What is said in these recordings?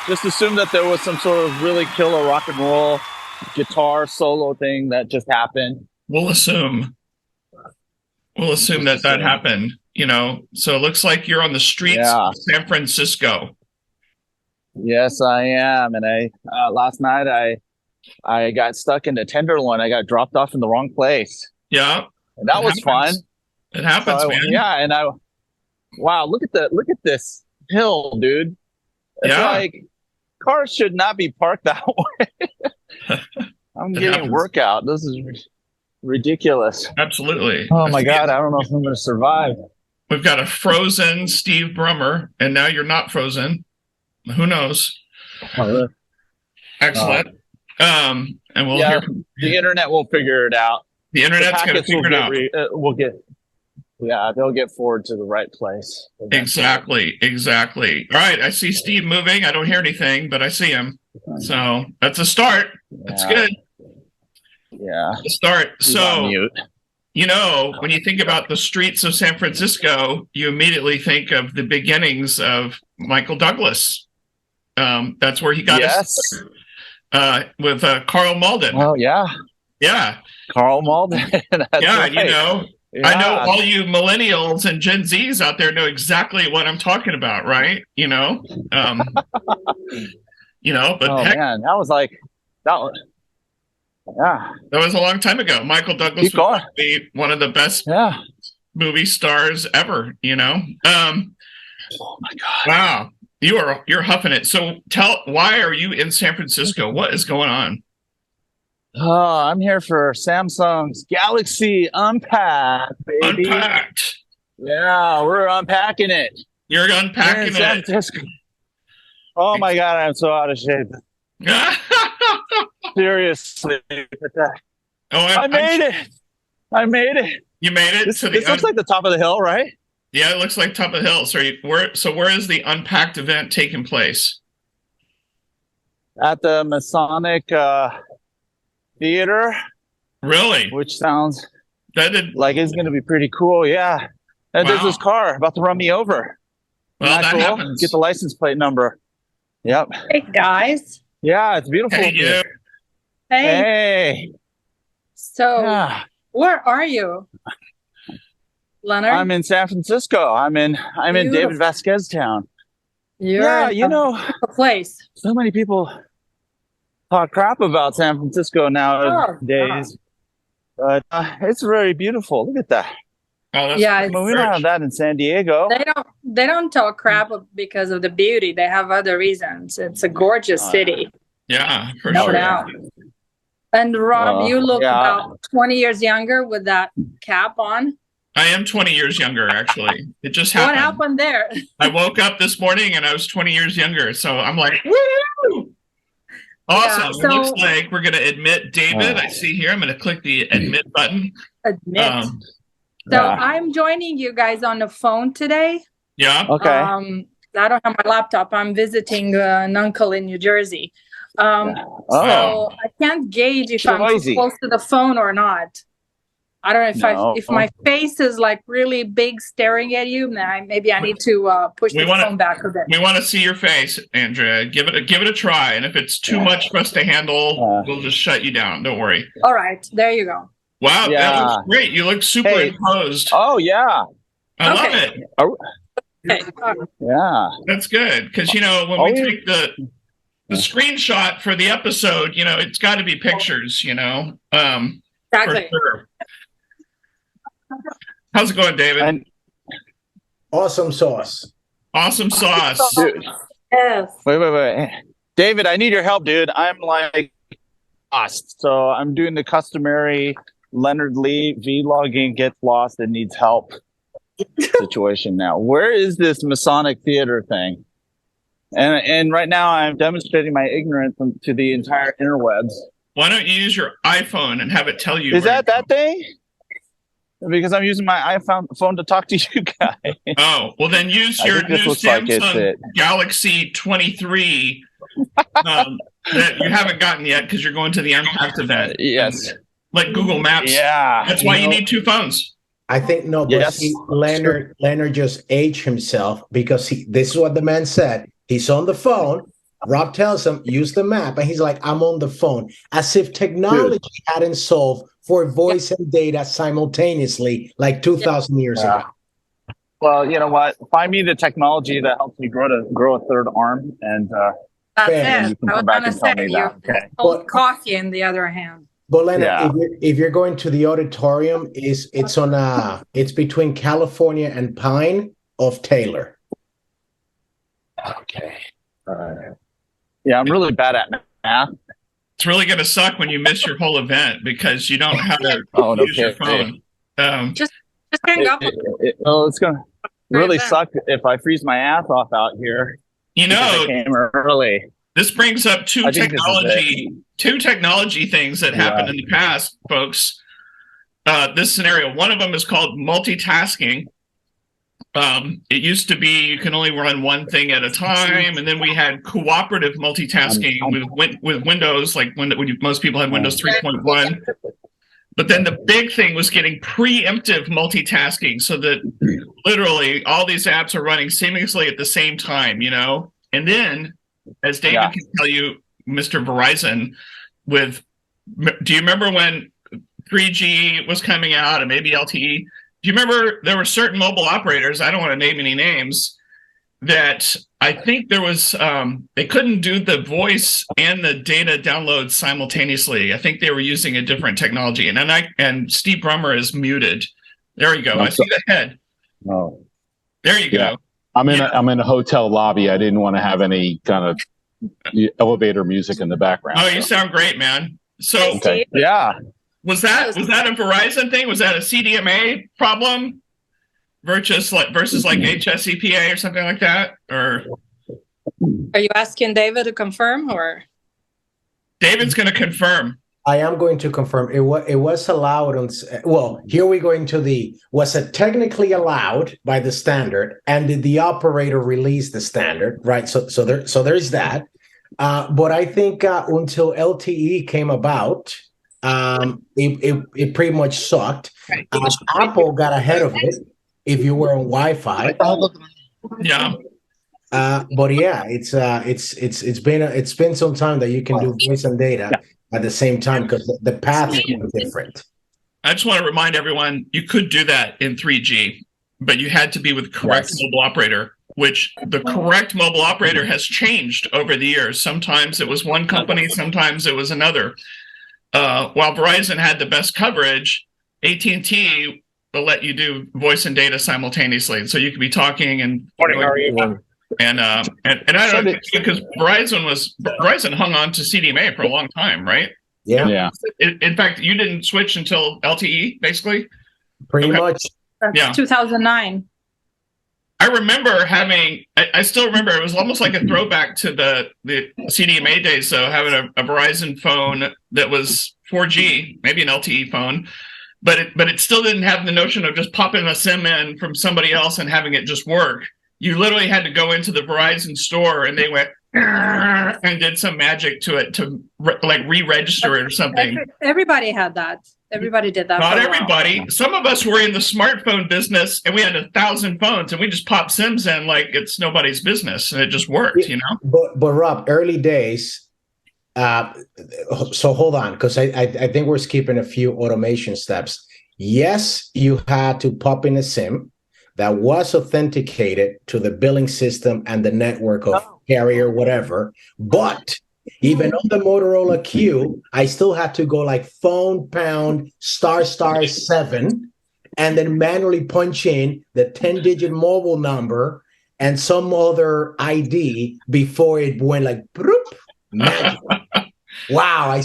Just assume that there was some sort of really killer rock and roll guitar solo thing that just happened. We'll assume that happened, So it looks like you're on the streets of San Francisco. Yes, I am. And last night I got stuck in the Tenderloin. I got dropped off in the wrong place. Yeah. And that was fun. It happens, man. Yeah, wow, look at this hill, dude. It's like cars should not be parked that way. I'm getting a workout. This is ridiculous. Absolutely. Oh my God, I don't know if I'm going to survive. We've got a frozen Steve Brummer, and now you're not frozen. Who knows? Oh, really? Excellent. And we'll hear. The internet will figure it out. The internet's going to figure it out. They'll get forward to the right place. Exactly. All right, I see Steve moving. I don't hear anything, but I see him. So that's a start. That's good. Yeah. A start. So, when you think about the streets of San Francisco, you immediately think of the beginnings of Michael Douglas. That's where he got his start, with Carl Malden. Oh, yeah. Yeah. Carl Malden. Right. I know all you millennials and Gen Zs out there know exactly what I'm talking about, right? But man, that was that was a long time ago. Michael Douglas was one of the best movie stars ever, Oh my God. Wow. You're huffing it. So why are you in San Francisco? What is going on? Oh, I'm here for Samsung's Galaxy Unpacked, baby. Unpacked. Yeah, we're unpacking it. You're unpacking it. San Francisco. Oh my God, I'm so out of shape. Seriously. I made it. You made it. This looks like the top of the hill, right? Yeah, it looks like top of the hill. So where is the Unpacked event taking place? At the Masonic Theater. Really? Which sounds like it's going to be pretty cool. Yeah. And there's this car about to run me over. Well, that happens. Get the license plate number. Yep. Hey, guys. Yeah, it's beautiful. Hey, you. Hey. So, where are you, Leonard? I'm in San Francisco. I'm in David Vasquez town. A place. So many people talk crap about San Francisco nowadays, but it's very beautiful. Look at that. Oh, we don't have that in San Diego. They don't talk crap because of the beauty. They have other reasons. It's a gorgeous city. Yeah, for no sure. doubt. And Rob, you look about 20 years younger with that cap on. I am 20 years younger, actually. It just happened. What happened there? I woke up this morning and I was 20 years younger. So I'm like, woo! Awesome. It looks like we're going to admit David. I see here. I'm going to click the admit button. Admit. I'm joining you guys on the phone today. Yeah. Okay. I don't have my laptop. I'm visiting an uncle in New Jersey. So I can't gauge if I'm too close to the phone or not. I don't know if my face is like really big staring at you. Maybe I need to push the phone back a bit. We want to see your face, Andrea. Give it a try. And if it's too much for us to handle, we'll just shut you down. Don't worry. All right, there you go. Wow, that looks great. You look superimposed. Oh yeah, I love it. Yeah, that's good because when we take the screenshot for the episode, it's got to be pictures. Exactly. For sure. How's it going, David? Awesome sauce. Awesome sauce. Dude. Yes. Wait. David, I need your help, dude. I'm like lost. So I'm doing the customary Leonard Lee vlogging gets lost and needs help situation now. Where is this Masonic Theater thing? And right now I'm demonstrating my ignorance to the entire interwebs. Why don't you use your iPhone and have it tell you? Is that thing? Because I'm using my iPhone to talk to you guys. Oh, well then use your new Samsung Galaxy 23 that you haven't gotten yet because you're going to the Unpacked event. Yes. Like Google Maps. Yeah. That's why you need two phones. I think Leonard just aged himself because this is what the man said. He's on the phone Rob tells him, use the map. And he's like, I'm on the phone. As if technology hadn't solved for voice and data simultaneously like 2,000 years ago. Well, you know what? Find me the technology that helps me grow a third arm, and That's Fair. it. you can I was come back gonna and tell say me you that. Okay. hold coffee in the other hand. But Leonard, Yeah. if you're going to the auditorium, it's between California and Pine of Taylor. Okay. All right. Yeah, I'm really bad at math. It's really going to suck when you miss your whole event because you don't know how to Oh, use your okay. phone. Just hang up. Well, it's gonna really suck if I freeze my ass off out here. You because I know, came early. this brings up two I think this is technology things that happened in the past, folks. This scenario, one of them is called multitasking. It used to be you can only run one thing at a time, and then we had cooperative multitasking with Windows, like when most people had Windows 3.1. But then the big thing was getting preemptive multitasking, so that literally all these apps are running seamlessly at the same time, you know? And then, as David can tell you, Mr. Verizon, do you remember when 3G was coming out and maybe LTE? Do you remember there were certain mobile operators, I don't want to name any names, that I think there was, they couldn't do the voice and the data download simultaneously. I think they were using a different technology. And Steve Brummer is muted. There you go. I see the head. Oh, there you go. I'm in a hotel lobby. I didn't want to have any kind of elevator music in the background. Oh, you sound great, man. So was that a Verizon thing? Was that a CDMA problem versus like HSEPA or something like that? Or are you asking David to confirm, or David's going to confirm? I am going to confirm it was allowed on. Well, here we go into was it technically allowed by the standard, and did the operator release the standard? Right. So there's that. But I think until LTE came about, it pretty much sucked. Apple got ahead of it if you were on Wi-Fi. Yeah. But yeah, it's been some time that you can do voice and data at the same time because the path is different. I just want to remind everyone you could do that in 3G, but you had to be with the correct mobile operator, which the correct mobile operator has changed over the years. Sometimes it was one company, sometimes it was another. While Verizon had the best coverage, AT&T will let you do voice and data simultaneously, so you could be talking and and I don't know, because Verizon hung on to CDMA for a long time, right? Yeah. In fact, you didn't switch until LTE, basically. Pretty much. That's 2009. I remember I still remember it was almost like a throwback to the CDMA days. So having a Verizon phone that was 4G, maybe an LTE phone, but it still didn't have the notion of just popping a SIM in from somebody else and having it just work. You literally had to go into the Verizon store and they went and did some magic to it to re-register it or something. Everybody had that. Everybody did that. Not everybody. Some of us were in the smartphone business and we had 1,000 phones and we just popped SIMs in like it's nobody's business and it just worked, you know? But Rob, early days, so hold on, because I think we're skipping a few automation steps. Yes, you had to pop in a SIM that was authenticated to the billing system and the network of carrier, whatever. But even on the Motorola Q, I still had to go like phone pound **7 and then manually punch in the 10-digit mobile number and some other ID before it went like magic. Wow, I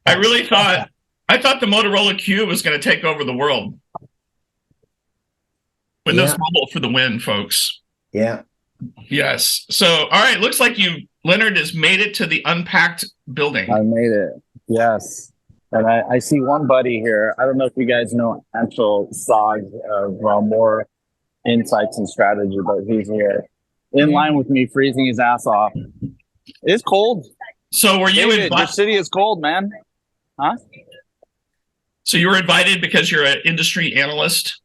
really thought the Motorola Q was going to take over the world. Windows Mobile for the win, folks. Yeah. Yes. So, all right. Looks like Leonard has made it to the Unpacked building. I made it. Yes. And I see one buddy here. I don't know if you guys know Anshul Sag of more insights and strategy, but he's here in line with me, freezing his ass off. It's cold. So were you invited? Your city is cold, man. Huh? So you were invited because you're an industry analyst?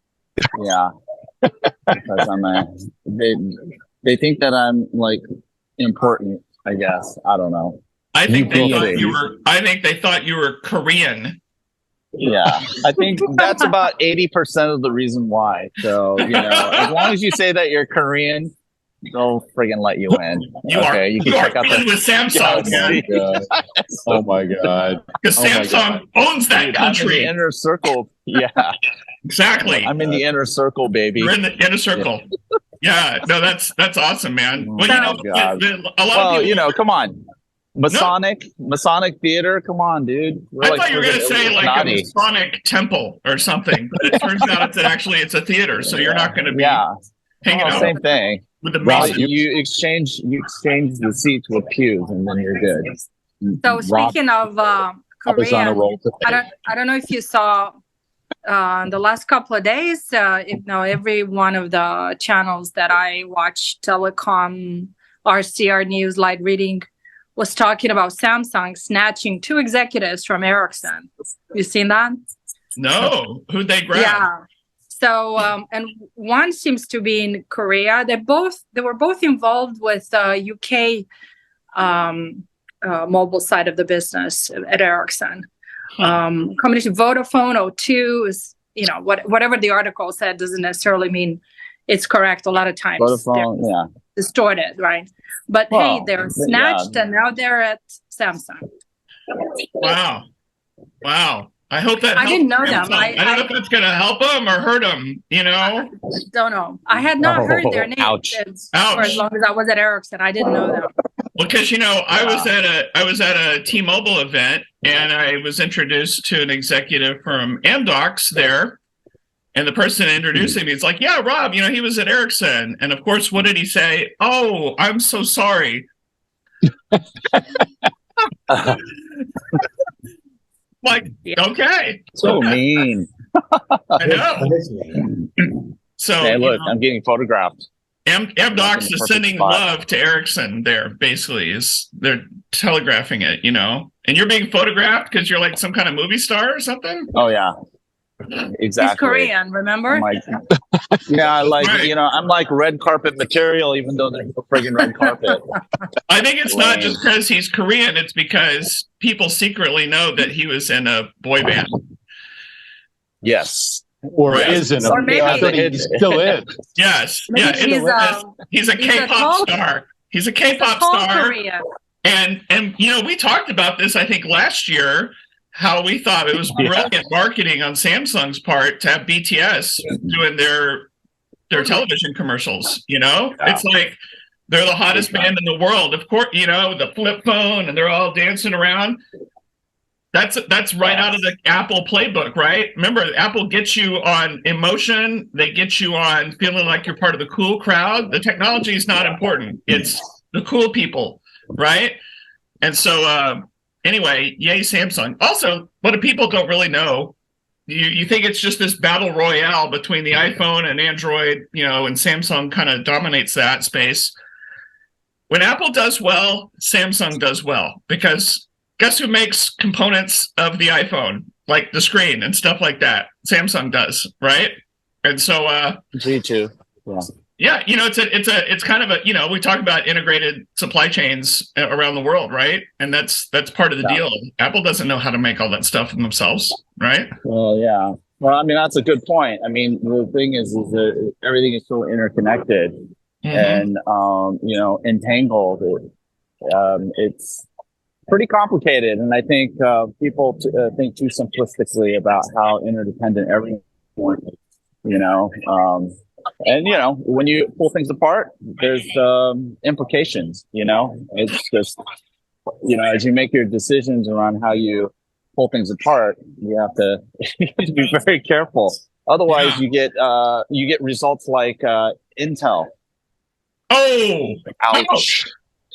Yeah. Because they think that I'm like important, I guess. I don't know. I think they thought you were Korean. Yeah, I think that's about 80% of the reason why. So, as long as you say that you're Korean, they'll friggin' let you in. You are check out with Samsung. Oh my god! Because Samsung owns that country. I'm in the inner circle. Yeah, exactly. I'm in the inner circle, baby. You're in the inner circle. Yeah. No, that's awesome, man. Well, a lot of people. Come on. Masonic Theater, come on, dude. I thought you were going to say like a Masonic temple or something, but it turns out it's a theater, so you're not going to be hanging out. Same thing. With the Masons. You exchange the seats with pews, and then you're good. So speaking of Korean, I don't know if you saw the last couple of days. Every one of the channels that I watch, telecom, RCR News, Light Reading, was talking about Samsung snatching 2 executives from Ericsson. You seen that? No. Who'd they grab? Yeah. So, and one seems to be in Korea. They were both involved with UK mobile side of the business at Ericsson. Combination Vodafone, O2 is, whatever the article said doesn't necessarily mean it's correct. A lot of times Vodafone, distorted, right? But hey, they're snatched and now they're at Samsung. Wow. I hope that I didn't know them. I don't know if that's going to help them or hurt them, I don't know. I had not heard their names for as long as I was at Ericsson. I didn't know them. Well, because I was at a T-Mobile event and I was introduced to an executive from Amdocs there. And the person introducing me is like, yeah, Rob, he was at Ericsson. And of course, what did he say? Oh, I'm so sorry. Like, okay. So mean. I know. So, hey, look, I'm getting photographed. Amdocs is sending love to Ericsson there, basically. They're telegraphing it, And you're being photographed because you're like some kind of movie star or something? Oh, yeah. Exactly. He's Korean, remember? I'm like red carpet material, even though there's no friggin' red carpet. I think it's not just because he's Korean; it's because people secretly know that he was in a boy band. Yes, or isn't. Or maybe he still is. Yes, he's a K-pop star. He's a K-pop star, Korea. and we talked about this. I think last year. How we thought it was brilliant marketing on Samsung's part to have BTS doing their television commercials. It's like they're the hottest band in the world. Of course, the flip phone, and they're all dancing around. That's right out of the Apple playbook, right? Remember, Apple gets you on emotion. They get you on feeling like you're part of the cool crowd. The technology is not important. It's the cool people, right? And so. Anyway, yay, Samsung. Also, what people don't really know, you think it's just this battle royale between the iPhone and Android, and Samsung kind of dominates that space. When Apple does well, Samsung does well. Because guess who makes components of the iPhone, like the screen and stuff like that? Samsung does, right? And so... G2, yeah. Yeah, it's kind of a, we talk about integrated supply chains around the world, right? And that's part of the deal. Apple doesn't know how to make all that stuff themselves, right? Well, yeah. Well, I mean, that's a good point. I mean, the thing is that everything is so interconnected and, entangled. It's pretty complicated. And I think people think too simplistically about how interdependent everyone is, and, when you pull things apart, there's implications, it's just, as you make your decisions around how you pull things apart, you have to be very careful. Otherwise, you get results like Intel. Oh, ouch.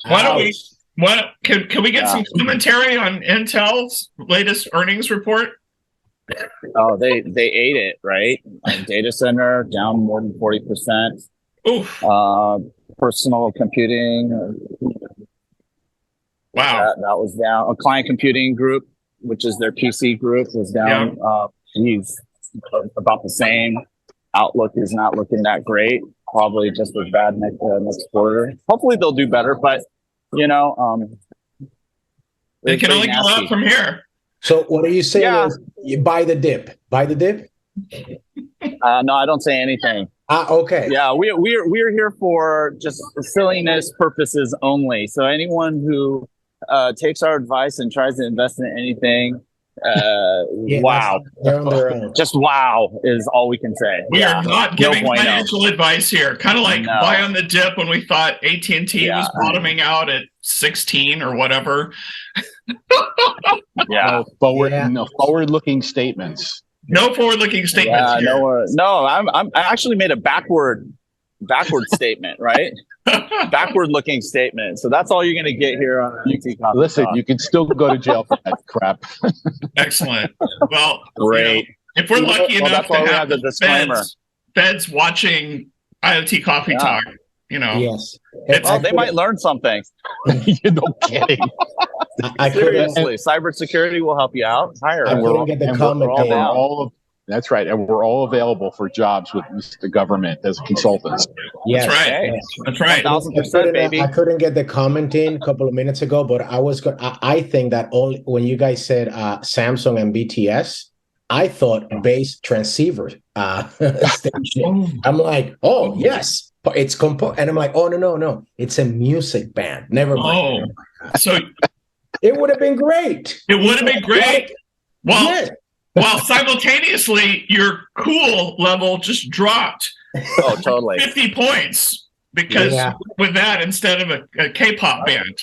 Can we get some commentary on Intel's latest earnings report? Oh, they ate it, right? Data center down more than 40%. Oof. Personal computing. Wow. That was down. A client computing group, which is their PC group, was down. About the same. Outlook is not looking that great. Probably just as bad next quarter. Hopefully they'll do better, but They can only go up from here. So what are you saying is you buy the dip? Buy the dip? No, I don't say anything. Okay. Yeah, we're here for just silliness purposes only. So anyone who takes our advice and tries to invest in anything, wow. They're on their own. Just wow is all we can say. We are not giving financial advice here. Kind of like buy on the dip when we thought AT&T was bottoming out at 16 or whatever. Yeah. No forward-looking statements. No forward-looking statements here. I actually made a backward statement, right? Backward-looking statement. So that's all you're going to get here on IoT Coffee Listen, Talk. you can still go to jail for that crap. Excellent. Well, great. If we're lucky enough to have the disclaimer, feds watching IoT Coffee Talk, Yes. They might learn something. You're no kidding. Seriously, cybersecurity will help you out. Hire. I couldn't get the comment. That's right. And we're all available for jobs with the government as consultants. Yes. That's right. Hey, that's right. 1,000%, baby. I couldn't get the comment in a couple of minutes ago, but I think that only when you guys said Samsung and BTS, I thought base transceiver station. I'm like, oh, yes. It's and I'm like, oh, no. It's a music band. Never mind. Oh, so it would have been great. It would have been great. Well, yes. While simultaneously your cool level just dropped. Oh, totally. 50 points because with that instead of a K-pop band.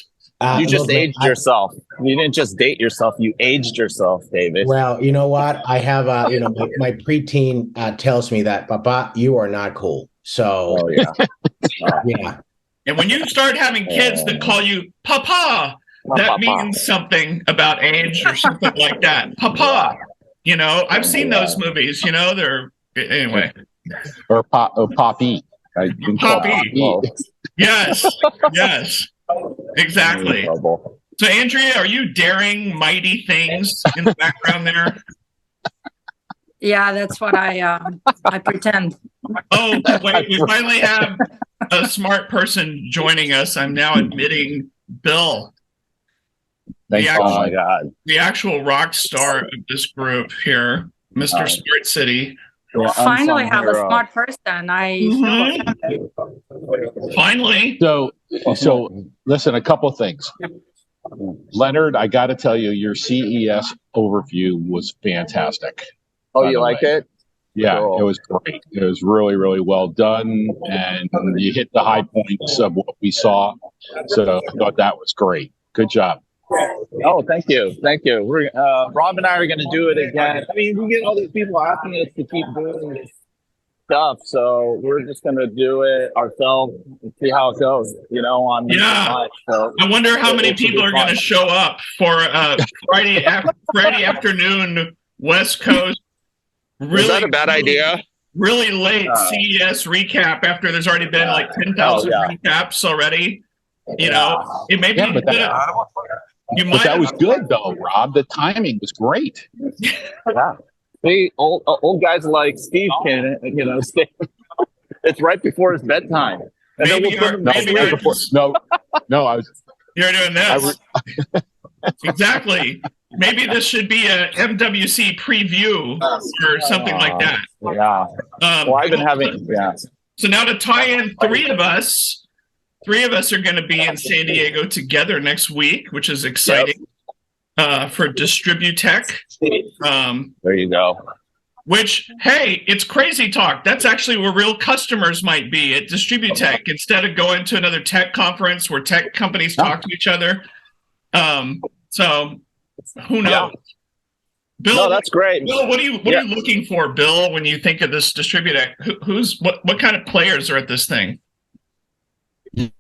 You just aged yourself. You didn't just date yourself. You aged yourself, David. Well, you know what? I have, my preteen tells me that, Papa, you are not cool. So, yeah. And when you start having kids that call you Papa, that means something about age or something like that. Papa. I've seen those movies, they're anyway. Or Poppy. Poppy. Yes. Exactly. So Andrea, are you daring mighty things in the background there? Yeah, that's what I pretend. Oh, wait, we finally have a smart person joining us. I'm now admitting Bill. Oh my God. The actual rock star of this group here, Mr. Smart City. Finally have a smart person. Finally. So listen, a couple things. Leonard, I got to tell you, your CES overview was fantastic. Oh, you like it? Yeah, cool. It was great. It was really, really well done, and you hit the high points of what we saw. So I thought that was great. Good job. Oh, thank you. We're Rob and I are going to do it again. I mean, we get all these people asking us to keep doing this stuff, so we're just going to do it ourselves and see how it goes. On night. So I wonder how many people are going to show up for Friday afternoon West Coast. Really, is that a bad idea? Really late CES recap after there's already been like 10,000 recaps already. It may be but that was good though, Rob. The timing was great. Yeah. See, old guys like Steve can, stay. It's right before his bedtime. And then we'll put him No, I was. You're doing this. Exactly. Maybe this should be a MWC preview or something like that. Yeah. Well, I've been having. Yeah. So now to tie in three of us are going to be in San Diego together next week, which is exciting for Distributech. There you go. Which, hey, it's crazy talk. That's actually where real customers might be at Distributech instead of going to another tech conference where tech companies talk to each other. So who knows? Yeah. Bill, no, that's great. Bill, what are you looking for, Bill, when you think of this Distributech? What kind of players are at this thing?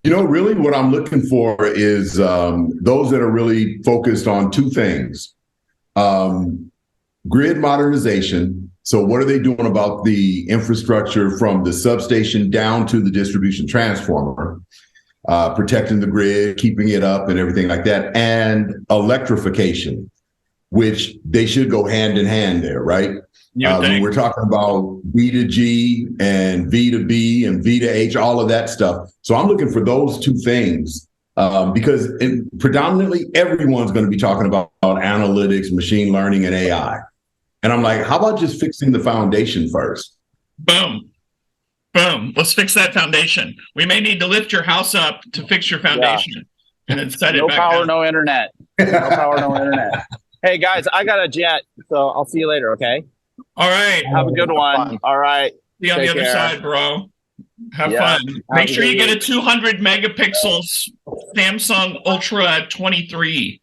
Really what I'm looking for is those that are really focused on two things. Grid modernization. So what are they doing about the infrastructure from the substation down to the distribution transformer, protecting the grid, keeping it up and everything like that, and electrification, which they should go hand in hand there, right? When we're talking about B to G and V to B and V to H, all of that stuff. So I'm looking for those two things because predominantly everyone's going to be talking about analytics, machine learning, and AI. And I'm like, how about just fixing the foundation first? Boom. Boom. Let's fix that foundation. We may need to lift your house up to fix your foundation and then set it back power, down. no internet. No power, no internet. Hey, guys, I got a jet, so I'll see you later, okay? All right. Have a good one. All right. See you on the other side, bro. Have fun. Make sure you get a 200 megapixels Samsung Ultra 23.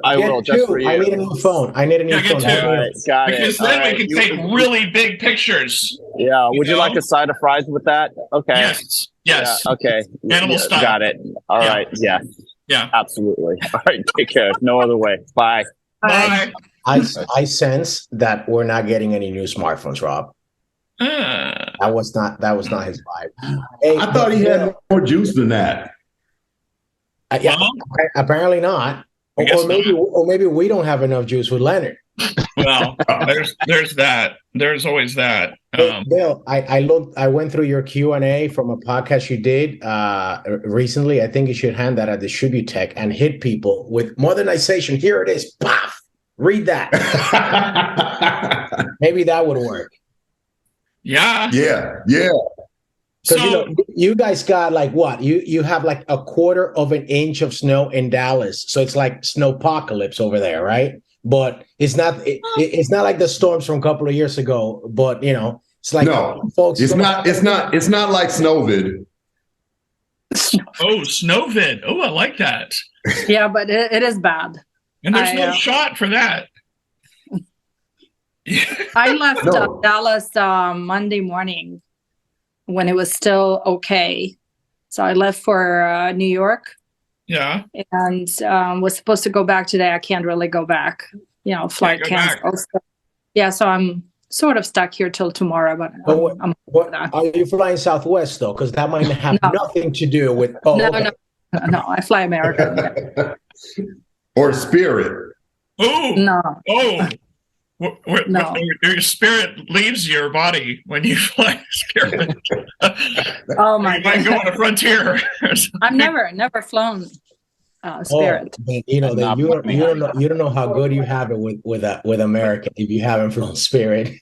I will, just for you. I need a new phone. I need a new phone. Right, got because then we can take really big pictures. Yeah. Would you like a side of fries with that? Okay. Yes. Yes. Yeah, okay. Animal style. Got it. All right. Yeah. Yeah. Absolutely. All right. Take care. No other way. Bye. Bye. I sense that we're not getting any new smartphones, Rob. That was not his vibe. Hey, I thought he had more juice than that. Yeah, apparently not. Or maybe we don't have enough juice with Leonard. Well, there's that. There's always that. Bill, I went through your Q&A from a podcast you did recently. I think you should hand that at Distributech and hit people with modernization. Here it is. Paf! Read that. Maybe that would work. Yeah. Because you guys got like what? You have like a quarter of an inch of snow in Dallas, so it's like snowpocalypse over there, right? But it's not like the storms from a couple of years ago. But it's like folks. It's not like Snowvid. Oh, Snowvid. Oh, I like that. Yeah, but it is bad. And there's no shot for that. I left Dallas Monday morning when it was still okay. So I left for New York. Yeah. And was supposed to go back today. I can't really go back. Flight canceled. So I'm sort of stuck here till tomorrow. But are you flying Southwest though? Because that might have nothing to do with. No, I fly American. Or Spirit. Oh no. Oh. Your spirit leaves your body when you fly Spirit. Oh my God! You might go on a frontier. I've never flown Spirit. You don't know how good you have it with American if you haven't flown Spirit.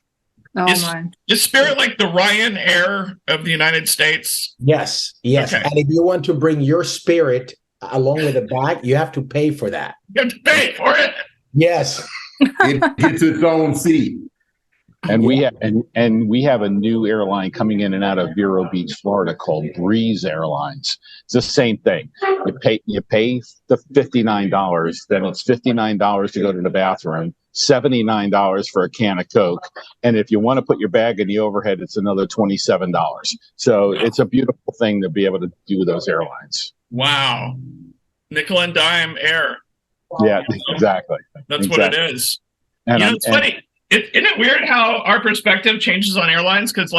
Is Spirit like the Ryanair of the United States? Yes. Okay. And if you want to bring your Spirit along with the bag, you have to pay for that. You have to pay for it. Yes. It gets its own seat. And we have a new airline coming in and out of Vero Beach, Florida, called Breeze Airlines. It's the same thing. You pay the $59, then it's $59 to go to the bathroom, $79 for a can of Coke, and if you want to put your bag in the overhead, it's another $27. So it's a beautiful thing to be able to do those airlines. Wow, nickel and dime air. Yeah, exactly. That's what it is. And it's funny. Isn't it weird how our perspective changes on airlines? Because,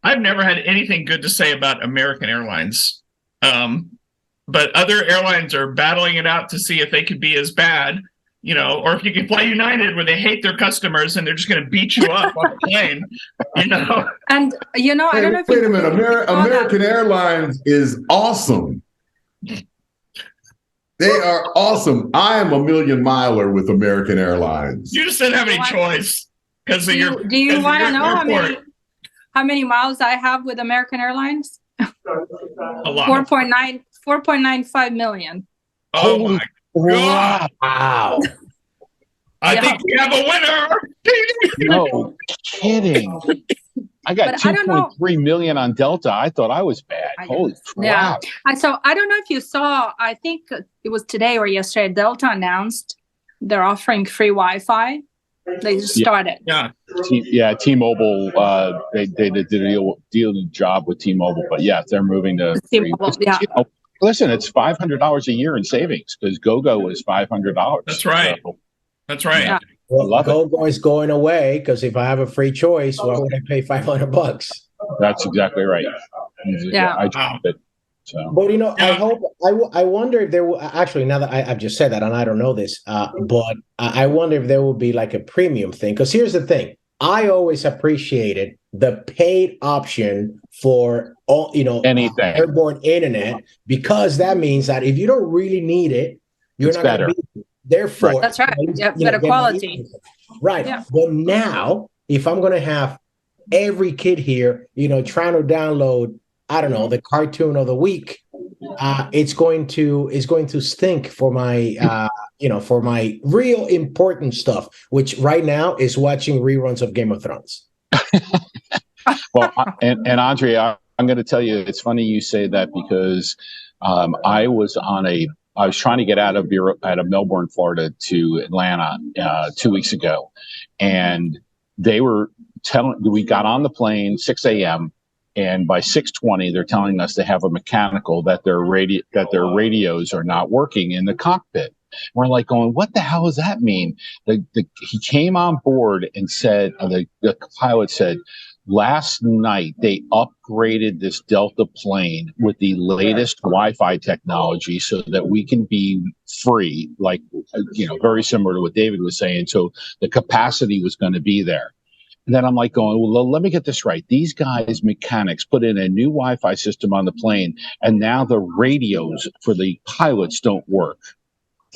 I've never had anything good to say about American Airlines. But other airlines are battling it out to see if they could be as bad, or if you can fly United where they hate their customers and they're just going to beat you up on the plane, And, I don't know if wait a minute. American Airlines is awesome. They are awesome. I am a million miler with American Airlines. You just didn't have any choice because of your. Do you want to know how many miles I have with American Airlines? A lot. 4.95 million. Oh my God! Wow. I think we have a winner. No kidding. I got 2.3 million on Delta. I thought I was bad. Holy crap. Yeah. So I don't know if you saw, I think it was today or yesterday, Delta announced they're offering free Wi-Fi. They just started. Yeah. T-Mobile, they did a job with T-Mobile, but they're moving to T-Mobile, listen, it's $500 a year in savings because GoGo is $500. That's right. So, that's right. Yeah. Well, GoGo is going away because if I have a free choice, why would I pay $500? That's exactly right. Yeah. I dropped it. So. But I wonder if there will actually, now that I've just said that and I don't know this, but I wonder if there will be like a premium thing. Because here's the thing, I always appreciated the paid option for all, anything airborne internet, because that means that if you don't really need it, you're not going to be. Therefore, that's right. Yeah, better quality. Right. Yeah. But now, if I'm going to have every kid here, trying to download, I don't know, the cartoon of the week, it's going to stink for my for my real important stuff, which right now is watching reruns of Game of Thrones. Well, and Andrea, I'm going to tell you, it's funny you say that, because I was trying to get out of Melbourne, Florida to Atlanta 2 weeks ago, and they were we got on the plane 6 a.m. and by 6:20 they're telling us they have a mechanical that their radios are not working in the cockpit. We're like going, what the hell does that mean? He came on board and said, the pilot said, last night they upgraded this Delta plane with the latest Wi-Fi technology so that we can be free, like, very similar to what David was saying. So the capacity was going to be there. And then I'm like going, well, let me get this right. These guys, mechanics, put in a new Wi-Fi system on the plane, and now the radios for the pilots don't work.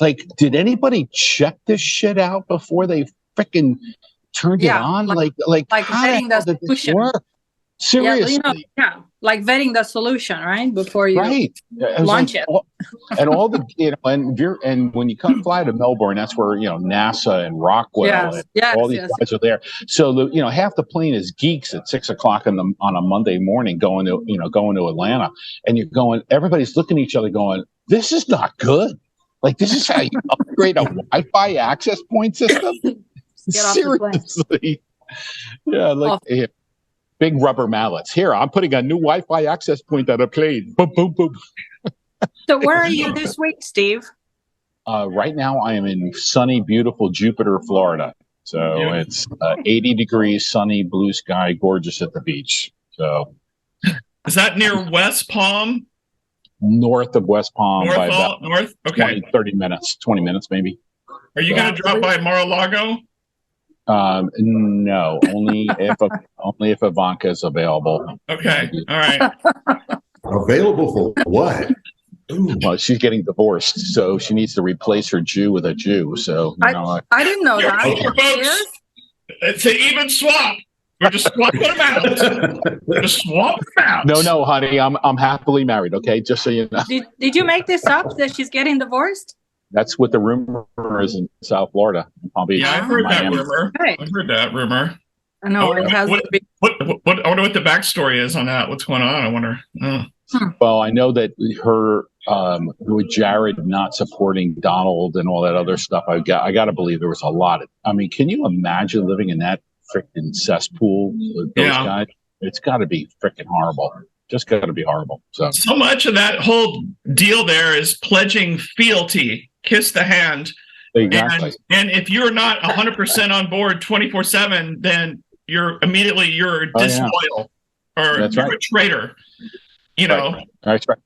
Like, did anybody check this shit out before they freaking turned it on? Like vetting the solution. Seriously. Like vetting the solution, right? Before you launch it. And all the, and when you come fly to Melbourne, that's where, NASA and Rockwell and all these guys are there. So half the plane is geeks at 6 o'clock on a Monday morning going to Atlanta, and you're going, everybody's looking at each other going, this is not good. Like, this is how you upgrade a Wi-Fi access point system? Seriously. Yeah, big rubber mallets. Here, I'm putting a new Wi-Fi access point on a plane. Boom, boom, boom. So where are you this week, Steve? Right now, I am in sunny, beautiful Jupiter, Florida. So it's 80 degrees, sunny, blue sky, gorgeous at the beach. So, is that near West Palm? North of West Palm by about okay. 20 minutes maybe. Are you going to drop by Mar-a-Lago? No, only if Ivanka is available. Okay, all right. Available for what? Well, she's getting divorced, so she needs to replace her Jew with a Jew. So I didn't know that. It's an even swap. We're just swapping them out. Just swap them out. No, honey, I'm happily married. Okay, just so you know. Did you make this up that she's getting divorced? That's what the rumor is in South Florida, in Palm Beach. Yeah, I've heard that rumor. Right. I've heard that rumor. I know it has. I wonder what the backstory is on that. What's going on? I wonder. Well, I know that her with Jared not supporting Donald and all that other stuff. I got to believe there was a lot. I mean, can you imagine living in that freaking cesspool with those guys? It's got to be freaking horrible. Just got to be horrible. So much of that whole deal there is pledging fealty, kiss the hand. Exactly. And if you're not 100% on board 24/7, then you're disloyal or you're a traitor. That's right.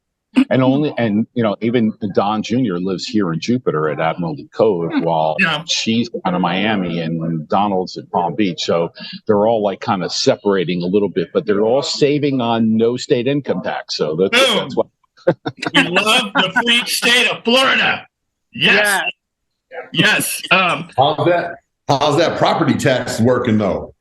And even Don Jr. lives here in Jupiter at Admiralty Cove, while she's down in Miami and Donald's at Palm Beach. So they're all like kind of separating a little bit, but they're all saving on no state income tax. So that's what we love the free state of Florida. Yes. Yes. How's that property tax working though?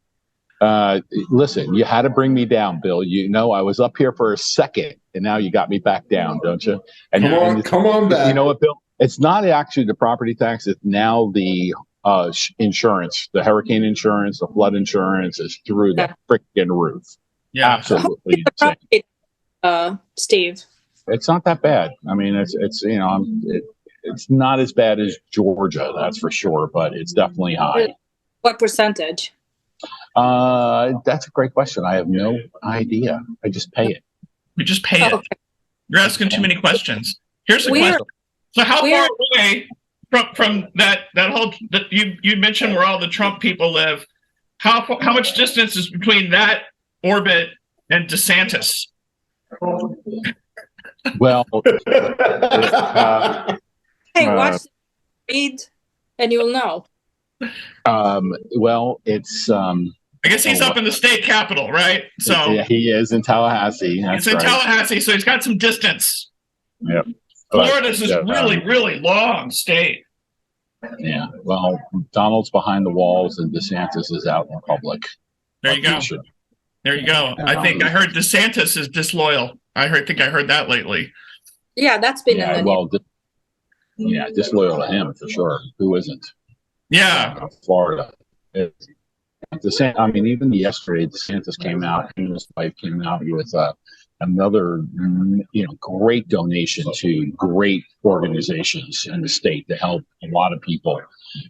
Listen, you had to bring me down, Bill. I was up here for a second, and now you got me back down, don't you? And come on back. You know what, Bill? It's not actually the property tax. It's now the insurance, the hurricane insurance, the flood insurance is through the freaking roof. Yeah, absolutely insane. Steve, it's not that bad. I mean, it's not as bad as Georgia, that's for sure, but it's definitely high. What percentage? That's a great question. I have no idea. I just pay it. We just pay it. Okay. You're asking too many questions. Here's the question. So how far away from that whole that you mentioned where all the Trump people live? How much distance is between that orbit and DeSantis? Well, hey, watch the feed and you'll know. Well, it's I guess he's up in the state capitol, right? So yeah, he is in Tallahassee. He's in Tallahassee, so he's got some distance. Yep. Florida's this really long state. Yeah. Well, Donald's behind the walls and DeSantis is out in public. There you go. There you go. I think I heard DeSantis is disloyal. I think I heard that lately. Yeah, that's been in the news. Disloyal to him for sure. Who isn't? Yeah. Florida. Even yesterday, DeSantis came out, and his wife came out with another, great donation to great organizations in the state to help a lot of people.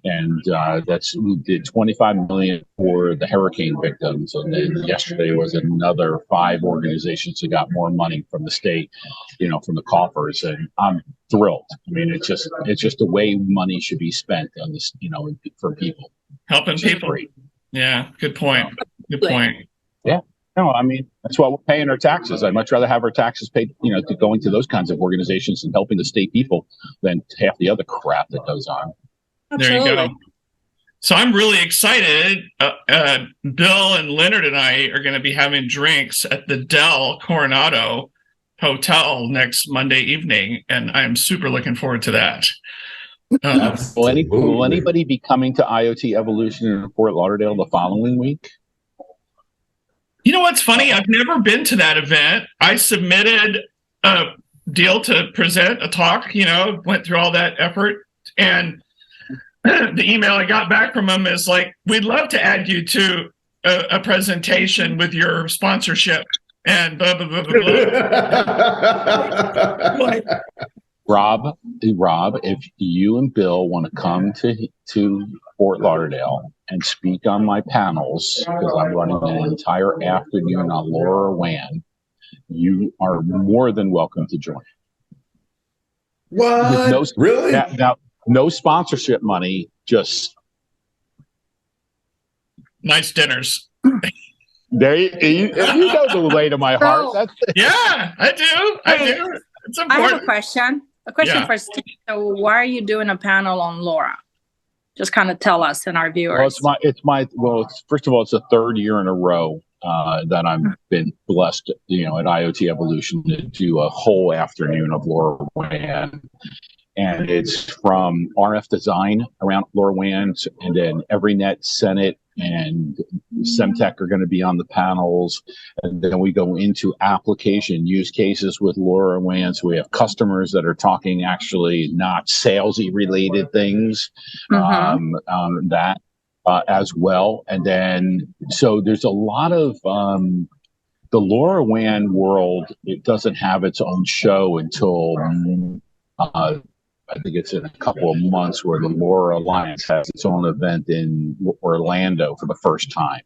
And we did $25 million for the hurricane victims, and then yesterday was another 5 organizations that got more money from the state, from the coffers, and I'm thrilled. I mean, it's just the way money should be spent on this, for people, helping people. Great. Yeah, good point. Good point. Yeah. No, I mean, that's why we're paying our taxes. I'd much rather have our taxes paid, to going to those kinds of organizations and helping the state people than half the other crap that goes on. Absolutely. There you go. So I'm really excited. Bill and Leonard and I are going to be having drinks at the Del Coronado Hotel next Monday evening, and I'm super looking forward to that. Will anybody be coming to IoT Evolution in Fort Lauderdale the following week? You know what's funny? I've never been to that event. I submitted a deal to present a talk, went through all that effort. And the email I got back from them is like, we'd love to add you to a presentation with your sponsorship and blah, blah, blah, blah, blah. Rob, if you and Bill want to come to Fort Lauderdale and speak on my panels, because I'm running an entire afternoon on LoRaWAN, you are more than welcome to join. What? Really? Now, no sponsorship money, just nice dinners. There you know the way to my heart. Yeah, I do. It's important. I have a question. For Steve. So why are you doing a panel on LoRa? Just kind of tell us and our viewers. First of all, it's the 3rd year in a row that I've been blessed, at IoT Evolution to do a whole afternoon of LoRaWAN. And it's from RF design around LoRaWAN, and then EveryNet, Senate, and Semtech are going to be on the panels. And then we go into application use cases with as we have customers that are talking actually not salesy related things, as well. And then, so there's a lot of, the LoRaWAN world, it doesn't have its own show until, I think it's in a couple of months, where the LoRa Alliance has its own event in Orlando for the first time.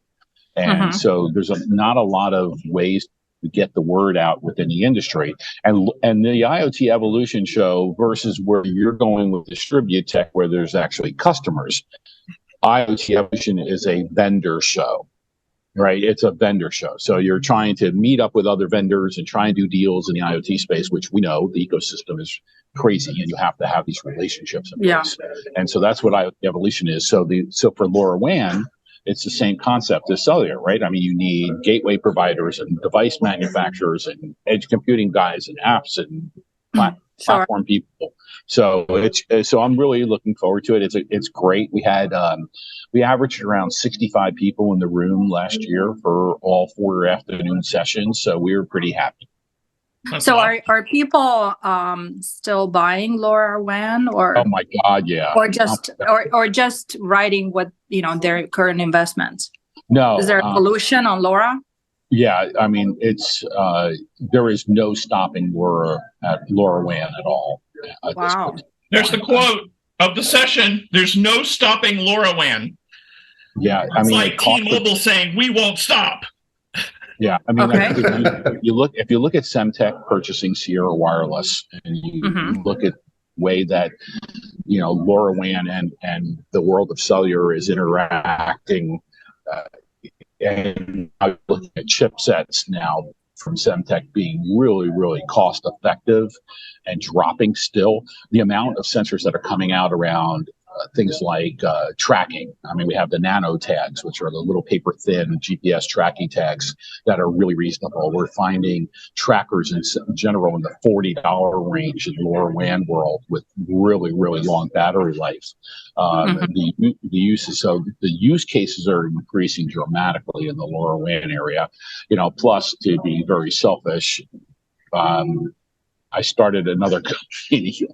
And so there's not a lot of ways to get the word out within the industry. And the IoT Evolution show versus where you're going with Distributech, where there's actually customers. IoT Evolution is a vendor show, right? It's a vendor show. So you're trying to meet up with other vendors and try and do deals in the IoT space, which we know the ecosystem is crazy and you have to have these relationships in place. And so that's what IoT Evolution is. So for LoRaWAN, it's the same concept as cellular, right? I mean, you need gateway providers and device manufacturers and edge computing guys and apps and platform people. So so I'm really looking forward to it. It's great. We had we averaged around 65 people in the room last year for all 4 afternoon sessions. So we were pretty happy. So are people still buying LoRaWAN, or oh my God, yeah, or just writing what their current investments? No, is there a solution on LoRa? Yeah, I mean it's there is no stopping LoRa at LoRaWAN at all. Wow. There's the quote of the session. There's no stopping LoRaWAN. Yeah, it's like T-Mobile saying we won't stop. Yeah, I mean, if you look at Semtech purchasing Sierra Wireless, and you look at the way that LoRaWAN and the world of cellular is interacting, and I'm looking at chipsets now from Semtech being really, really cost effective and dropping still. The amount of sensors that are coming out around things like tracking. I mean, we have the nano tags, which are the little paper thin GPS tracking tags that are really reasonable. We're finding trackers in general in the $40 range in the LoRaWAN world with really, really long battery life. The uses, so the use cases are increasing dramatically in the LoRaWAN area. Plus, to be very selfish, I started another company.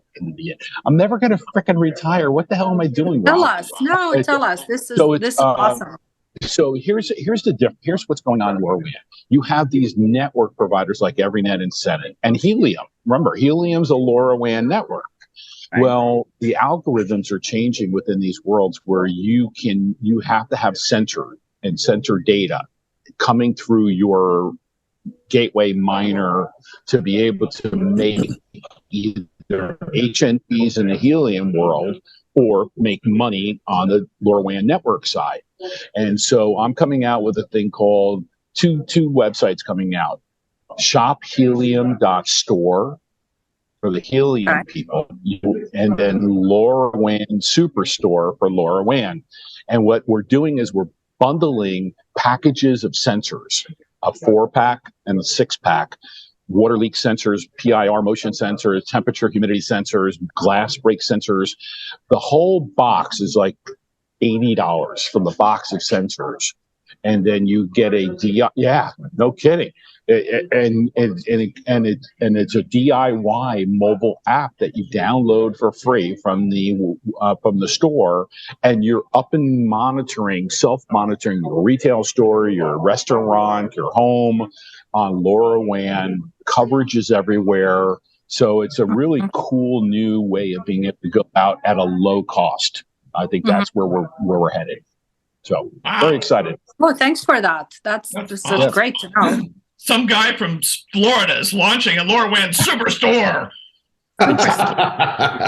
I'm never going to frickin' retire. What the hell am I doing? Tell us. No, tell us. This is awesome. So here's the difference. Here's what's going on in LoRaWAN. You have these network providers like Everynet and Senet and Helium. Remember, Helium's a LoRaWAN network. Right. Well, the algorithms are changing within these worlds where you have to have sensor data coming through your gateway miner to be able to make either HNPs in the Helium world or make money on the LoRaWAN network side. And so I'm coming out with a thing called two websites coming out. ShopHelium.store for the Helium people, and then LoRaWAN Superstore for LoRaWAN. And what we're doing is we're bundling packages of sensors, a 4-pack and a 6-pack, water leak sensors, PIR motion sensors, temperature, humidity sensors, glass break sensors. The whole box is like $80 from the box of sensors. And then you get a no kidding. And it's a DIY mobile app that you download for free from the store, and you're up and self-monitoring your retail store, your restaurant, your home on LoRaWAN. Coverage is everywhere, so it's a really cool new way of being able to go out at a low cost. I think that's where we're headed. So very excited. Well, thanks for that. That's awesome. Great to know. Some guy from Florida is launching a LoRaWAN superstore.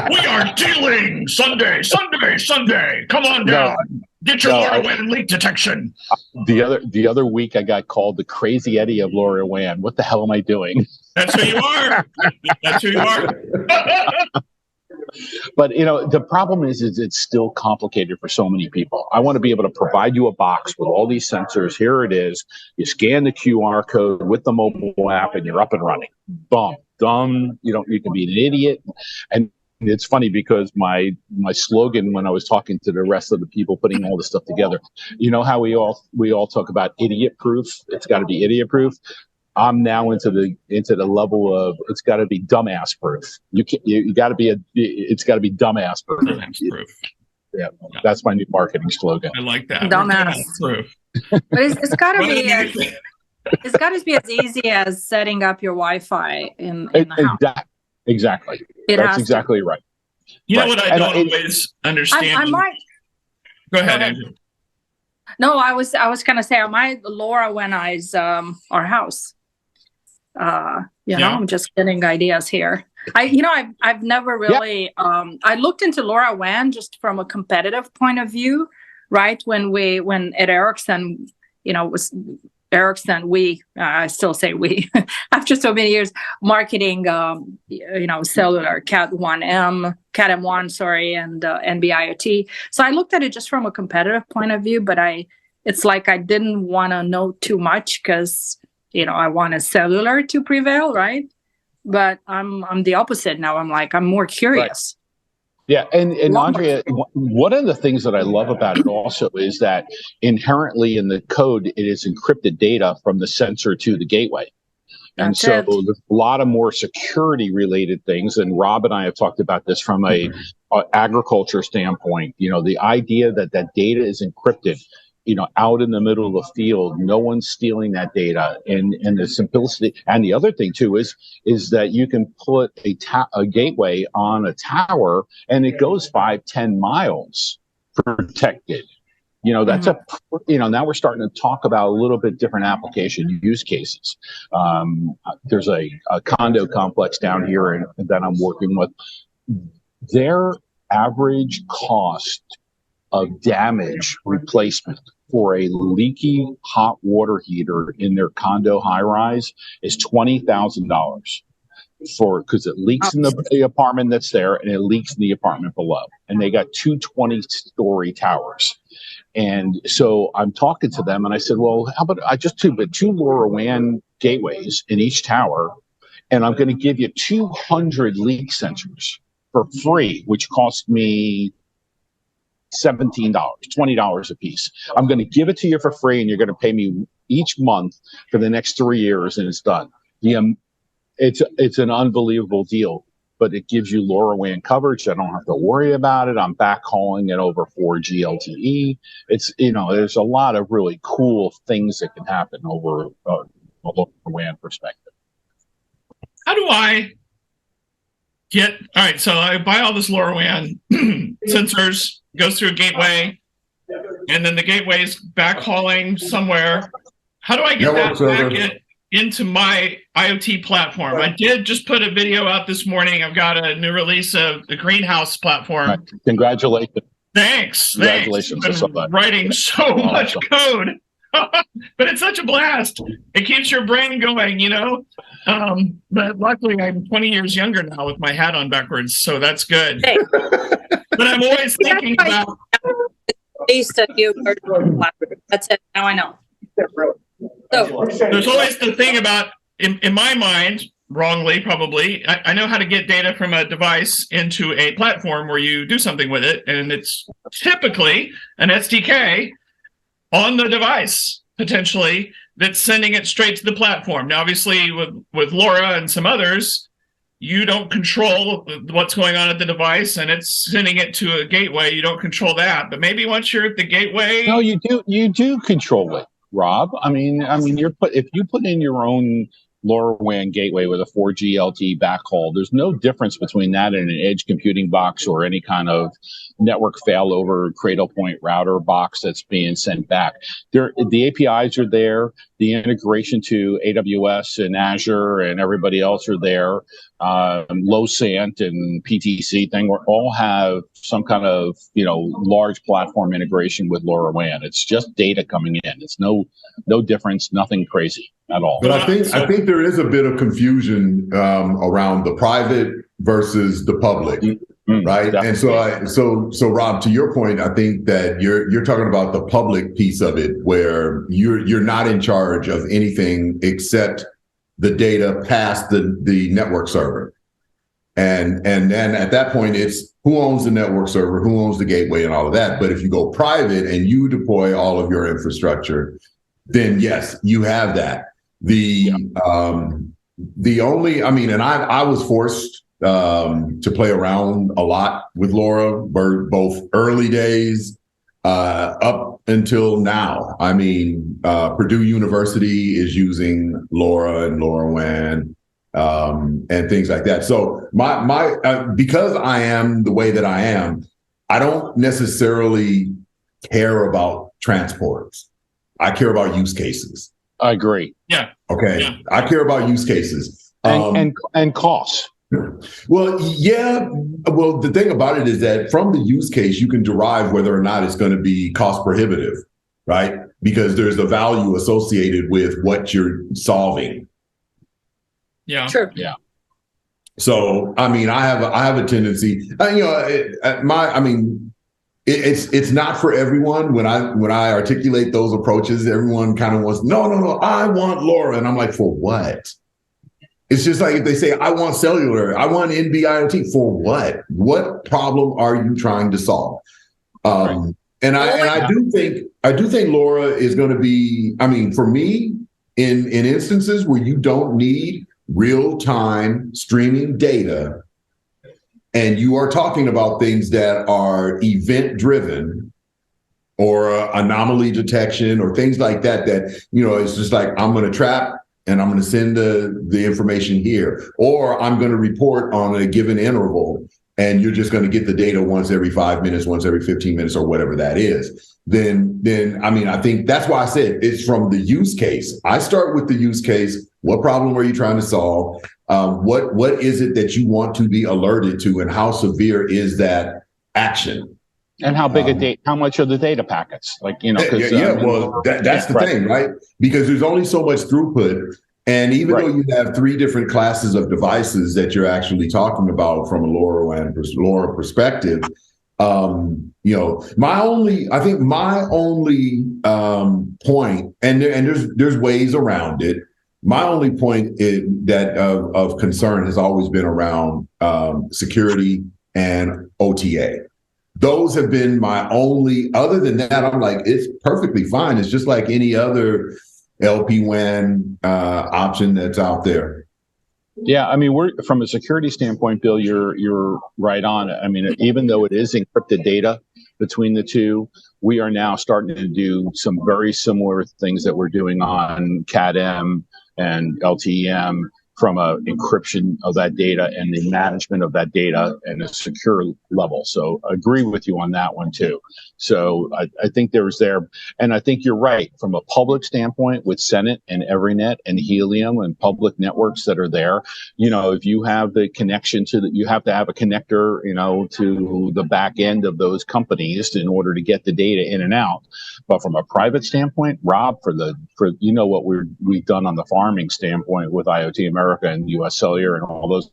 We are dealing Sunday. Come on down. Get your LoRaWAN leak detection. The other week I got called the crazy Eddie of LoRaWAN. What the hell am I doing? That's who you are. That's who you are. But the problem is it's still complicated for so many people. I want to be able to provide you a box with all these sensors. Here it is. You scan the QR code with the mobile app, and you're up and running. Boom, done. You can be an idiot. And it's funny because my slogan when I was talking to the rest of the people putting all this stuff together, how we all talk about idiot proof. It's got to be idiot proof. I'm now into the level of it's got to be dumbass proof. It's got to be dumbass proof. Dumbass proof. Yeah, that's my new marketing slogan. I like that. Dumbass proof. But it's got to be as easy as setting up your Wi-Fi in the house. Exactly. That's exactly right. You know what I don't always understand. I might. Go ahead, Andrew. No, I was going to say I might LoRaWANize our house. I'm just getting ideas here. I've never really I looked into LoRaWAN just from a competitive point of view, right? When at Ericsson, I still say we after so many years marketing cellular Cat M1 and NB-IoT. So I looked at it just from a competitive point of view, but it's like I didn't want to know too much because I want a cellular to prevail, right? But I'm the opposite now. I'm more curious. Right. Yeah, and Andrea, one of the things that I love about it also is that inherently in the code, it is encrypted data from the sensor to the gateway. And so there's a lot of more security related things. And Rob and I have talked about this from a agriculture standpoint. The idea that data is encrypted, out in the middle of the field, no one's stealing that data, and the simplicity. And the other thing too is that you can put a gateway on a tower and it goes 5-10 miles protected. That's now we're starting to talk about a little bit different application use cases. There's a condo complex down here that I'm working with. Their average cost of damage replacement for a leaky hot water heater in their condo high rise is $20,000. because it leaks in the apartment that's there, and it leaks in the apartment below. And they got two 20-story towers. And so I'm talking to them, and I said, well, how about I just put two LoRaWAN gateways in each tower, and I'm going to give you 200 leak sensors for free, which cost me $17, $20 a piece. I'm going to give it to you for free, and you're going to pay me each month for the next 3 years, and it's done. It's an unbelievable deal, but it gives you LoRaWAN coverage. I don't have to worry about it. I'm backhauling it over 4G LTE. It's, there's a lot of really cool things that can happen over a LoRaWAN perspective. How do I all right, so I buy all this LoRaWAN sensors, goes through a gateway, and then the gateway is backhauling somewhere. How do I get that back into my IoT platform? I did just put a video out this morning. I've got a new release of the Greenhouse platform. Right. Congratulations. Thanks. Congratulations. I've been writing so much code. But it's such a blast. It keeps your brain going, But luckily, I'm 20 years younger now with my hat on backwards, so that's good. Hey. But I'm always thinking about. That's it. Now I know. So there's always the thing about, in my mind, wrongly probably, I know how to get data from a device into a platform where you do something with it, and it's typically an SDK on the device, potentially, that's sending it straight to the platform. Now, obviously, with LoRa and some others, you don't control what's going on at the device, and it's sending it to a gateway. You don't control that. But maybe once you're at the gateway... No, you do. You do control it, Rob. I mean, if you put in your own LoRaWAN gateway with a 4G LTE backhaul, there's no difference between that and an edge computing box or any kind of network failover cradle point router box that's being sent back. The APIs are there. The integration to AWS and Azure and everybody else are there. LoSant and PTC thing, we all have some kind of large platform integration with LoRaWAN. It's just data coming in. It's no difference, nothing crazy at all. But I think there is a bit of confusion around the private versus the public. Right. Definitely. And so Rob, to your point, I think that you're talking about the public piece of it, where you're not in charge of anything except the data past the network server. And then at that point, it's who owns the network server, who owns the gateway and all of that. But if you go private and you deploy all of your infrastructure, then yes, you have that. I was forced to play around a lot with LoRa, both early days up until now. I mean, Purdue University is using LoRa and LoRaWAN and things like that. So because I am the way that I am, I don't necessarily care about transports. I care about use cases. I agree. Yeah. Okay. Yeah. I care about use cases and costs. Well, yeah. Well, the thing about it is that from the use case, you can derive whether or not it's going to be cost prohibitive, right? Because there's the value associated with what you're solving. Yeah. Sure. Yeah. So, I mean, I have a tendency, it's not for everyone. When I articulate those approaches, everyone kind of wants, no, I want LoRa. And I'm like, for what? It's just like if they say, I want cellular, I want NB-IoT, for what? What problem are you trying to solve? Right. And I do think LoRa is going to be, for me, in instances where you don't need real-time streaming data, and you are talking about things that are event-driven or anomaly detection or things like that, it's just like, I'm going to trap and I'm going to send the information here, or I'm going to report on a given interval, and you're just going to get the data once every 5 minutes, once every 15 minutes, or whatever that is. Then I think that's why I said it's from the use case. I start with the use case. What problem are you trying to solve? What is it that you want to be alerted to, and how severe is that action? And how big how much are the data packets? That's the thing, right? Because there's only so much throughput. And even though you have 3 different classes of devices that you're actually talking about from a LoRa perspective, my only point, and there's ways around it. My only point of concern has always been around security and OTA. Those have been my only. Other than that, I'm like, it's perfectly fine. It's just like any other LP-WAN option that's out there. Yeah, I mean, we're from a security standpoint, Bill. You're right on. I mean, even though it is encrypted data between the two, we are now starting to do some very similar things that we're doing on CAD-M and LTE-M from a encryption of that data and the management of that data and a secure level. So I agree with you on that one too. So I think and I think you're right from a public standpoint with Senate and EveryNet and Helium and public networks that are there. If you have the connection you have to have a connector, to the back end of those companies in order to get the data in and out. But from a private standpoint, Rob, for what we've done on the farming standpoint with IoT America and US Cellular and all those,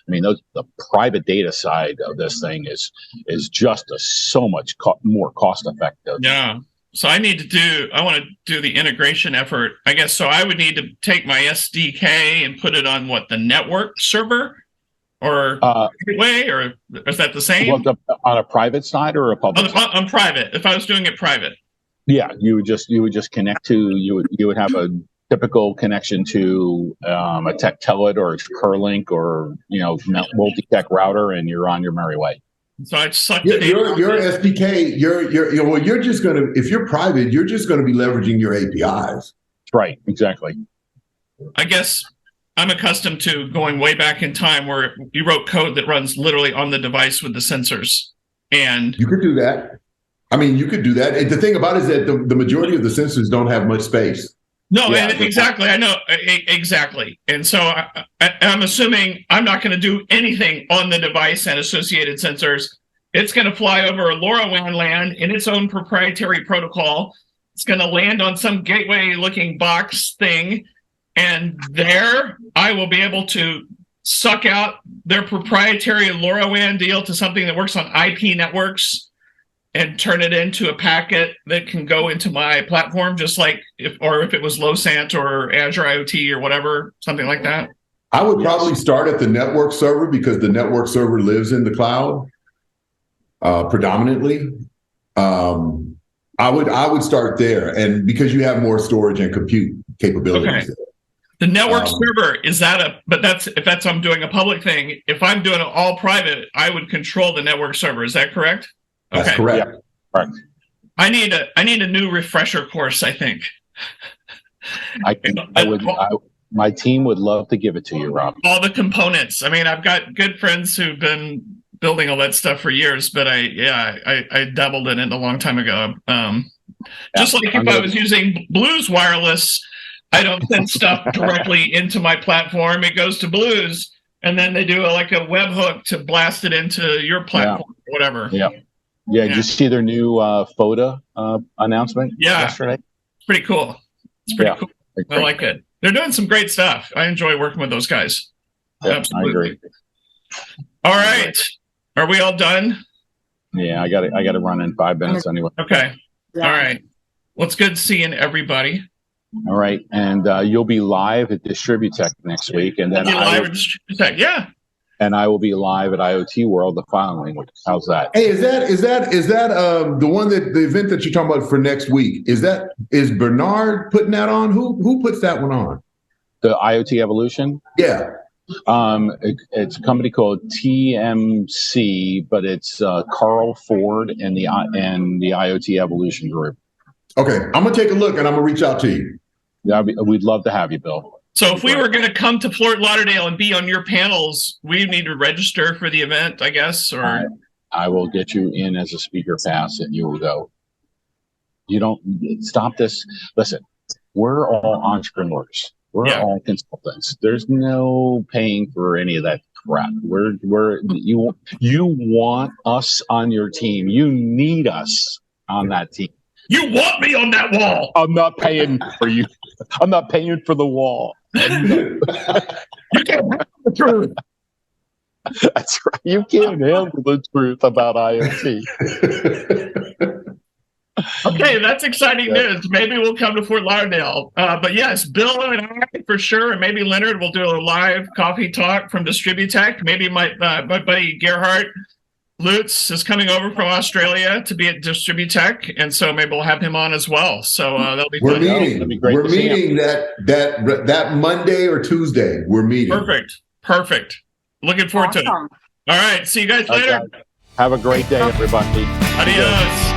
the private data side of this thing is just so much more cost effective. Yeah. So I want to do the integration effort, I guess. So I would need to take my SDK and put it on the network server or gateway, or is that the same? On a private side or a public side? On private, if I was doing it private. Yeah, you would just connect to, you would have a typical connection to a Telit or a Curlink or multi-tech router, and you're on your merry way. So I sucked your SDK. You're just gonna, if you're private, you're just gonna be leveraging your APIs. Right. Exactly. I guess I'm accustomed to going way back in time where you wrote code that runs literally on the device with the sensors, and you could do that. I mean, you could do that. And the thing about it is that the majority of the sensors don't have much space. No, yeah, exactly. I know exactly. And so I'm assuming I'm not going to do anything on the device and associated sensors. It's going to fly over a LoRaWAN land in its own proprietary protocol. It's going to land on some gateway-looking box thing, and there I will be able to suck out their proprietary LoRaWAN deal to something that works on IP networks and turn it into a packet that can go into my platform, just like if it was LoSant or Azure IoT or whatever, something like that. I would probably start at the network server because the network server lives in the cloud predominantly. I would start there, and because you have more storage and compute capabilities. Okay. The network server, is that if I'm doing a public thing. If I'm doing it all private, I would control the network server. Is that correct? That's correct. Yeah. Right. I need a new refresher course, I think. My team would love to give it to you, Rob. All the components. I mean, I've got good friends who've been building all that stuff for years, but I dabbled in it a long time ago. Just like if I was using Blues Wireless, I don't send stuff directly into my platform. It goes to Blues, and then they do a webhook to blast it into your platform or whatever. Yeah. Yeah, did you see their new FODA announcement yesterday? It's pretty cool. It's pretty cool. I like it. They're doing some great stuff. I enjoy working with those guys. Yeah, absolutely. I agree. All right. Are we all done? Yeah, I got to run in 5 minutes anyway. Okay. Yeah. All right. Well, it's good seeing everybody. All right, and you'll be live at Distributech next week, and then live at Distributech. Yeah. And I will be live at IoT World the following week. How's that? Hey, is that the one the event that you're talking about for next week? Is Bernard putting that on? Who puts that one on? The IoT Evolution? Yeah. It's a company called TMC, but it's Carl Ford and the IoT Evolution Group. Okay, I'm gonna take a look and I'm gonna reach out to you. Yeah, we'd love to have you, Bill. So if we were going to come to Fort Lauderdale and be on your panels, we need to register for the event, I guess, or I will get you in as a speaker pass and you will go. You don't stop this. Listen, we're all entrepreneurs. We're all consultants. There's no paying for any of that crap. You want us on your team. You need us on that team. You want me on that wall. I'm not paying for you. I'm not paying for the wall. You can't handle the truth. That's right. You can't handle the truth about IoT. Okay, that's exciting news. Maybe we'll come to Fort Lauderdale. But yes, Bill and I for sure, and maybe Leonard will do a live coffee talk from Distributech. Maybe my buddy Gerhard Lutz is coming over from Australia to be at Distributech, and so maybe we'll have him on as well. So that'll be We're fun. meeting. We're meeting that Monday or Tuesday. We're meeting. Perfect. Looking forward to it. All right, see you guys later. Have a great day, everybody. Adios.